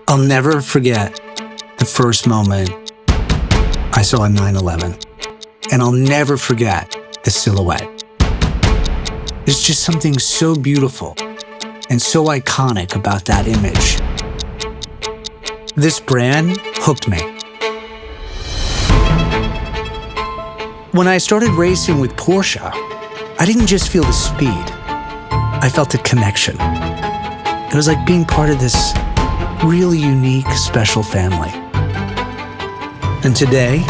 I'll never forget the first moment I saw a 911. And I'll never forget the silhouette. There's just something so beautiful and so iconic about that image. This brand hooked me. When I started racing with Porsche, I didn't just feel the speed. I felt a connection. It was like being part of this really unique, special family. And today,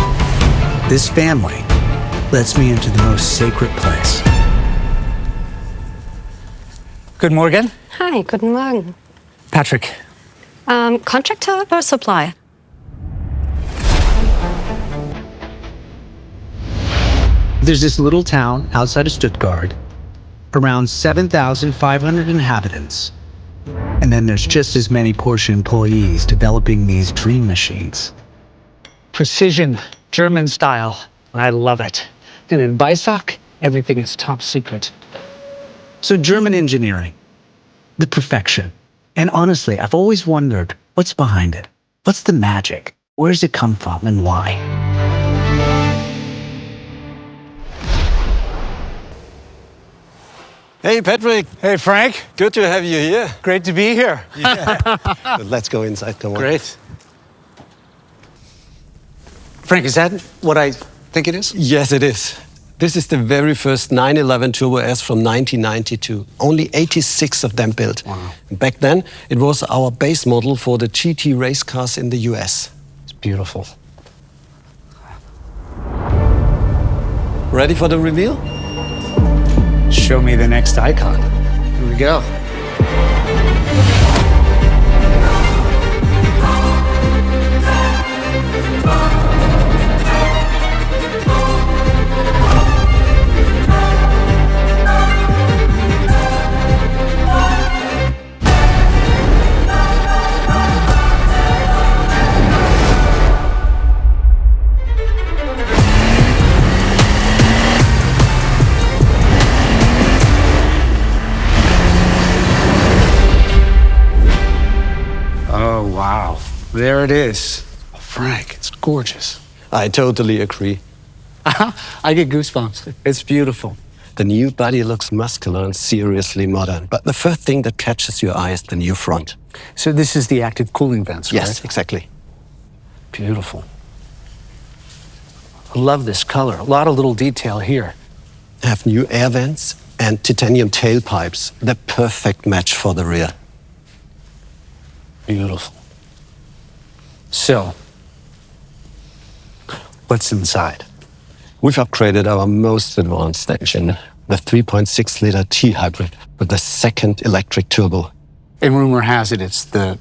this family lets me into the most sacred place. Good morning. Hi, guten Morgen. Patrick. Contractor or supplier? There's this little town outside of Stuttgart, around 7,500 inhabitants. And then there's just as many Porsche employees developing these dream machines. Precision, German style. I love it. And in Weissach, everything is top secret. So German engineering, the perfection. And honestly, I've always wondered, what's behind it? What's the magic? Where does it come from and why? Hey, Patrick. Hey, Frank. Good to have you here. Great to be here. Yeah. Let's go inside. Come on. Great. Frank, is that what I think it is? Yes, it is. This is the very first 911 Turbo S from 1992. Only 86 of them built. Wow. Back then, it was our base model for the GT race cars in the US. It's beautiful. Ready for the reveal? Show me the next icon. Here we go. Oh, wow. There it is. Oh, Frank, it's gorgeous. I totally agree. I get goosebumps. It's beautiful. The new body looks muscular and seriously modern. But the first thing that catches your eye is the new front. So this is the active cooling vents, right? Yes, exactly. Beautiful. I love this color. A lot of little detail here. Have new air vents and titanium tailpipes. The perfect match for the rear. Beautiful. So, what's inside? We've upgraded our most advanced engine, the 3.6-liter T-hybrid with the second electric turbo. And rumor has it it's the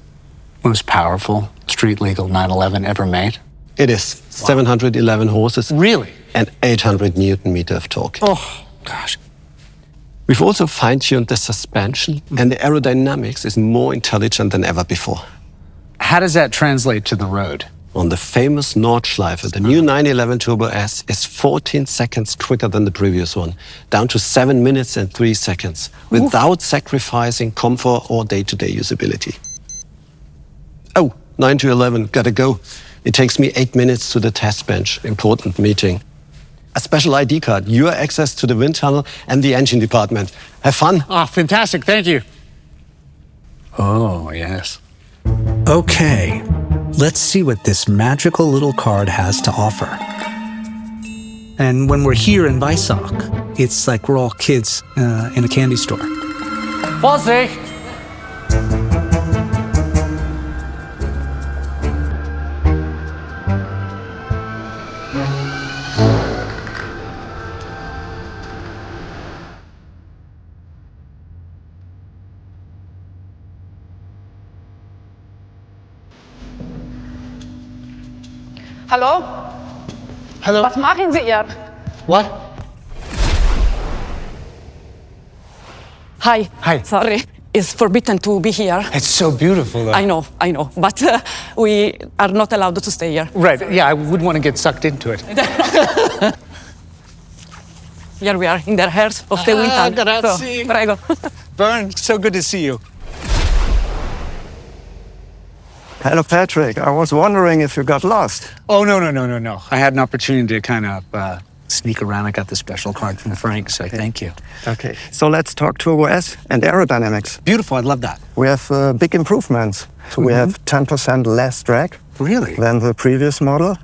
most powerful street-legal 911 ever made. It is. Wow. 711 horses. Really? And 800 Newton-meter of torque. Oh, gosh. We've also fine-tuned the suspension, and the aerodynamics is more intelligent than ever before. How does that translate to the road? On the famous Nordschleife, the new 911 Turbo S is 14 seconds quicker than the previous one, down to 7 minutes and 3 seconds, without sacrificing comfort or day-to-day usability. Oh, 9 to 11, gotta go. It takes me 8 minutes to the test bench, important meeting. A special ID card, your access to the wind tunnel and the engine department. Have fun. Oh, fantastic, thank you. Oh, yes. Okay, let's see what this magical little card has to offer. And when we're here in Weissach, it's like we're all kids in a candy store. Vorsicht! Hallo? Hello? Was machen Sie hier? What? Hi. Hi. Sorry, it's forbidden to be here. It's so beautiful, though. I know, but we are not allowed to stay here. Right, yeah, I wouldn't want to get sucked into it. Here we are, in the heart of the wind tunnel. grazie. So, prego. Bern, so good to see you. Hello, Patrick. I was wondering if you got lost. Oh, no. I had an opportunity to kind of sneak around. I got the special card from Frank, so thank you. Okay, so let's talk Turbo S and aerodynamics. Beautiful, I'd love that. We have big improvements. So we have 10% less drag Really? than the previous model.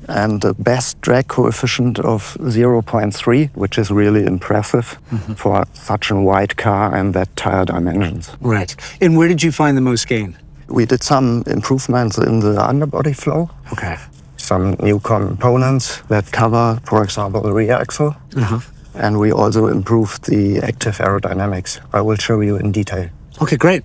And the best drag coefficient of 0.3, which is really impressive for such a wide car and that tire dimensions. Right. And where did you find the most gain? We did some improvements in the underbody flow. Okay. Some new components that cover, for example, the rear axle. And we also improved the active aerodynamics. I will show you in detail. Okay, great.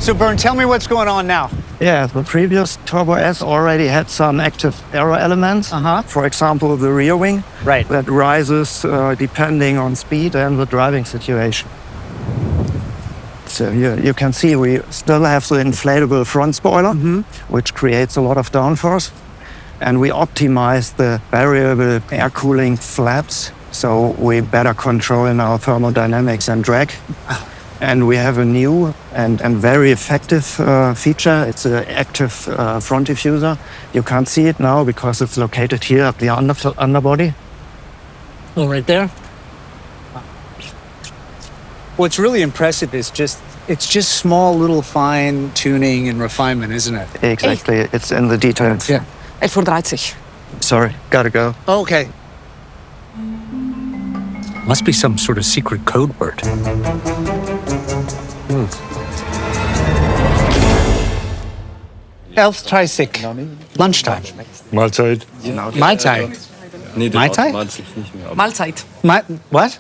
So, Bern, tell me what's going on now. Yeah, the previous Turbo S already had some active aero elements. For example, the rear wing. Right. That rises depending on speed and the driving situation. So here you can see we still have the inflatable front spoiler, which creates a lot of downforce. And we optimize the variable air cooling flaps, so we better control in our thermodynamics and drag. And we have a new and very effective feature. It's an active front diffuser. You can't see it now because it's located here at the underbody. Oh, right there? What's really impressive is it's just small little fine tuning and refinement, isn't it? Exactly, it's in the details. Yeah. Er verdraait zich. Sorry, gotta go. Okay. Must be some sort of secret code word. Elf-30. Lunchtime. Mahlzeit. Mai Tai. Mai Tai? Mahlzeit. What?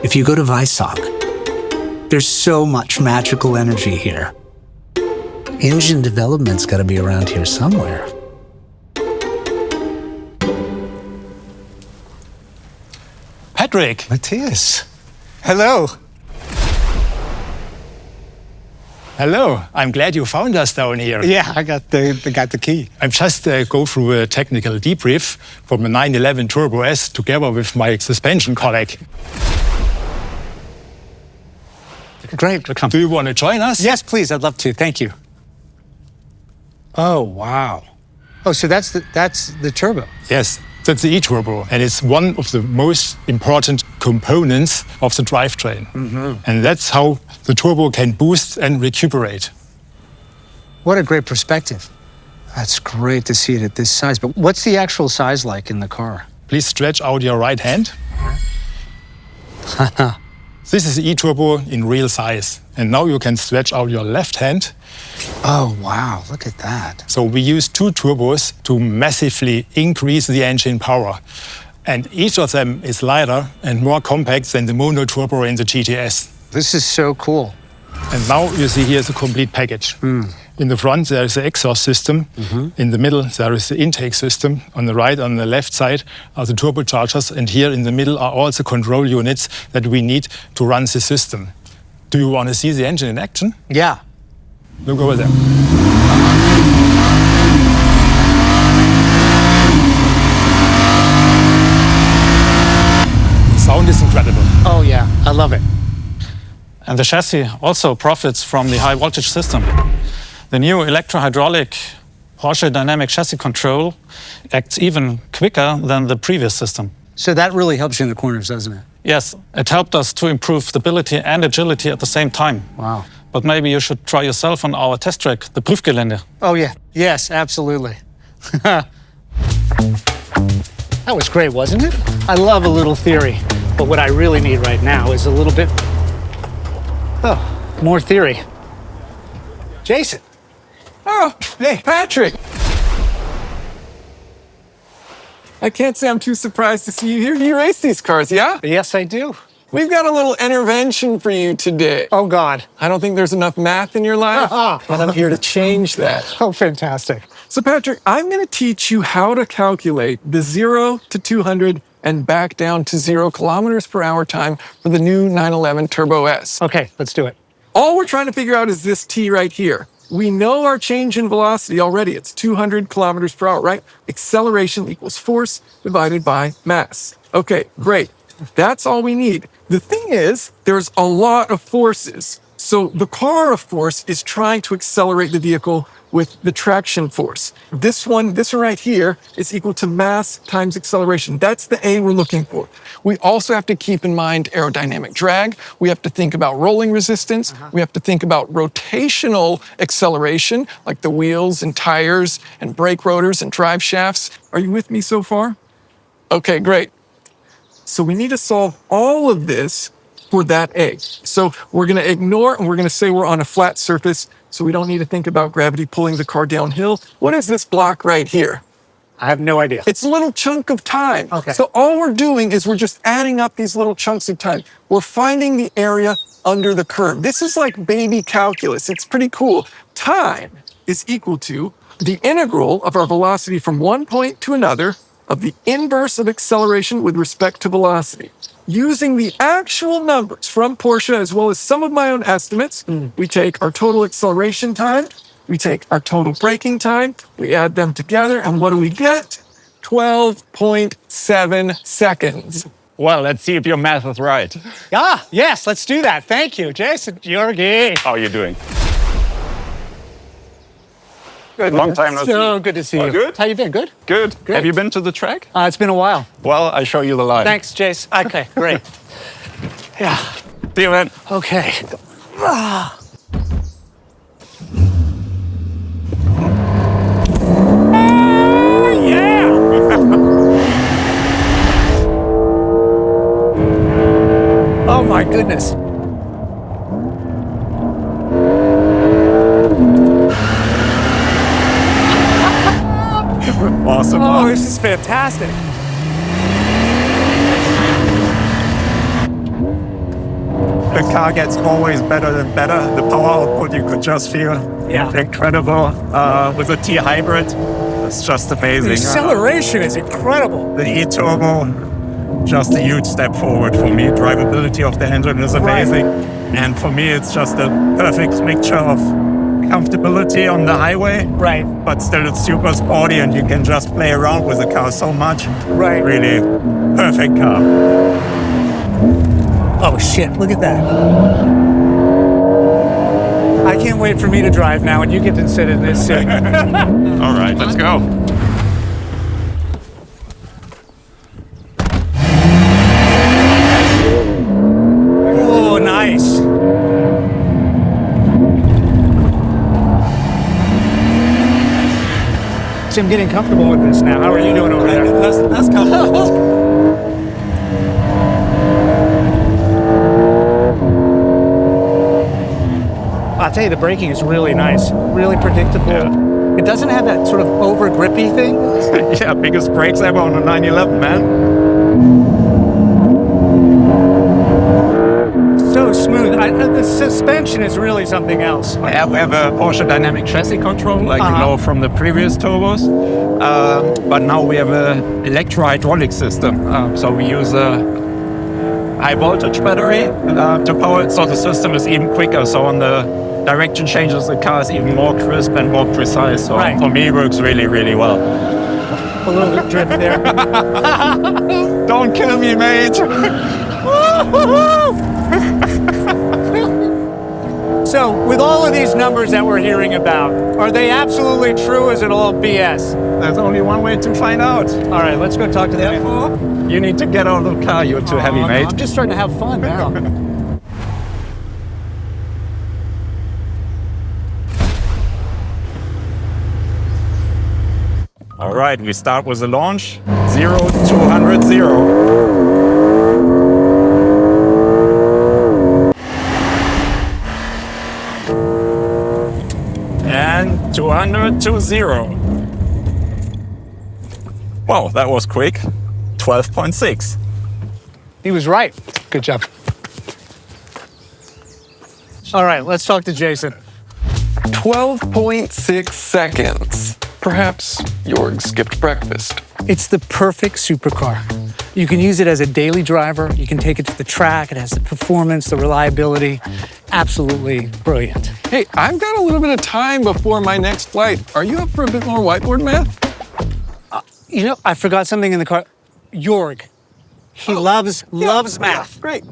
If you go to Weissach, there's so much magical energy here. Engine development's got to be around here somewhere. Patrick. Matthias. Hello. Hello. I'm glad you found us down here. Yeah, I got the key. I'm just go through a technical debrief from a 911 Turbo S together with my suspension colleague. Great. Do you want to join us? Yes, please. I'd love to. Thank you. Oh, wow. Oh, so that's the turbo. Yes, that's the eTurbo, and it's one of the most important components of the drivetrain. And that's how the turbo can boost and recuperate. What a great perspective. That's great to see it at this size. But what's the actual size like in the car? Please stretch out your right hand. This is the eTurbo in real size. And now you can stretch out your left hand. Oh, wow. Look at that. So we use two turbos to massively increase the engine power. And each of them is lighter and more compact than the mono turbo in the GTS. This is so cool. And now you see here's a complete package. In the front, there is the exhaust system. In the middle, there is the intake system. On the right, on the left side, are the turbochargers. And here in the middle are all the control units that we need to run the system. Do you want to see the engine in action? Yeah. Look over there. The sound is incredible. Oh, yeah. I love it. And the chassis also profits from the high voltage system. The new electro-hydraulic Porsche dynamic chassis control acts even quicker than the previous system. So that really helps you in the corners, doesn't it? Yes, it helped us to improve stability and agility at the same time. Wow. But maybe you should try yourself on our test track, the Prüfgelände. Oh, yeah. Yes, absolutely. That was great, wasn't it? I love a little theory. But what I really need right now is a little bit... more theory. Jason. Oh, hey, Patrick. I can't say I'm too surprised to see you here. You race these cars, yeah? Yes, I do. We've got a little intervention for you today. Oh, God. I don't think there's enough math in your life, but I'm here to change that. Oh, fantastic. So, Patrick, I'm going to teach you how to calculate the 0 to 200 and back down to 0 kilometers per hour time for the new 911 Turbo S. Okay, let's do it. All we're trying to figure out is this T right here. We know our change in velocity already. It's 200 kilometers per hour, right? Acceleration equals force divided by mass. Okay, great. That's all we need. The thing is, there's a lot of forces. So the car, of course, is trying to accelerate the vehicle with the traction force. This one right here is equal to mass times acceleration. That's the A we're looking for. We also have to keep in mind aerodynamic drag. We have to think about rolling resistance. We have to think about rotational acceleration, like the wheels and tires and brake rotors and drive shafts. Are you with me so far? Okay, great. So we need to solve all of this for that A. So we're gonna ignore and we're gonna say we're on a flat surface, so we don't need to think about gravity pulling the car downhill. What is this block right here? I have no idea. It's a little chunk of time. Okay. So all we're doing is we're just adding up these little chunks of time. We're finding the area under the curve. This is like baby calculus. It's pretty cool. Time is equal to the integral of our velocity from one point to another of the inverse of acceleration with respect to velocity. Using the actual numbers from Porsche as well as some of my own estimates, we take our total acceleration time, we take our total braking time, we add them together, and what do we get? 12.7 seconds. Well, let's see if your math is right. Ah, yes, let's do that. Thank you, Jason. Georgi. How are you doing? Good. Long time no see. So good to see you. Good? How you been? Good? Good. Great. Have you been to the track? It's been a while. Well, I show you the line. Thanks, Jace. Okay, great. Yeah. See you, man. Okay. Ah. Yeah! Oh my goodness. Awesome. Oh, this is fantastic. The car gets always better and better. The power output you could just feel. Yeah. Incredible. With a T hybrid, it's just amazing. The acceleration is incredible. The eTurbo, just a huge step forward for me. Drivability of the engine is amazing. Right. And for me, it's just a perfect mixture of comfortability on the highway, Right. but still it's super sporty and you can just play around with the car so much. Right. Really perfect car. Oh shit, look at that. I can't wait for me to drive now and you get to sit in this seat. All right, let's go. Oh, nice. So I'm getting comfortable with this now. How are you doing over there? That's comfortable. I'll tell you, the braking is really nice, really predictable. Yeah. It doesn't have that sort of over grippy thing. Yeah, biggest brakes ever on a 911, man. So smooth. The suspension is really something else. Yeah, we have a Porsche dynamic chassis control, like you know from the previous turbos. But now we have an electro-hydraulic system. So we use a high voltage battery to power it, so the system is even quicker. So on the direction changes, the car is even more crisp and more precise. So Right. for me, it works really, really well. A little bit drift there. Don't kill me, mate. So, with all of these numbers that we're hearing about, are they absolutely true? Is it all BS? There's only one way to find out. All right, let's go talk to them. You need to get out of the car. You're too heavy, mate. I'm just starting to have fun now. All right, we start with the launch. 0 to 200, 0. And 200 to 0. Wow, that was quick. 12.6. He was right. Good job. All right, let's talk to Jason. 12.6 seconds. Perhaps Jorg skipped breakfast. It's the perfect supercar. You can use it as a daily driver. You can take it to the track. It has the performance, the reliability. Absolutely brilliant. Hey, I've got a little bit of time before my next flight. Are you up for a bit more whiteboard math? You know, I forgot something in the car. Jorg, He loves math. Great.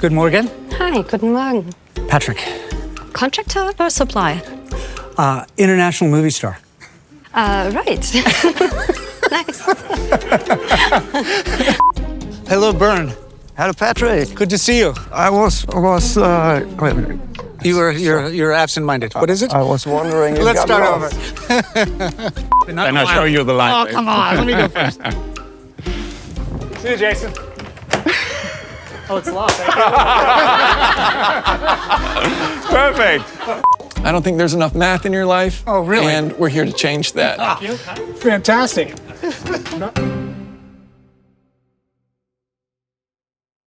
Good morning. Hi, guten Morgen. Patrick. Contractor or supplier? International movie star. Right. Nice. Hello, Bern. Hello, Patrick. Good to see you. I was You're absent-minded. What is it? I was wondering. Let's start over. Then I'll show you the line. Oh, come on. Let me go first. See you, Jason. Oh, it's locked. Perfect. I don't think there's enough math in your life. Oh, really? And we're here to change that. Fantastic.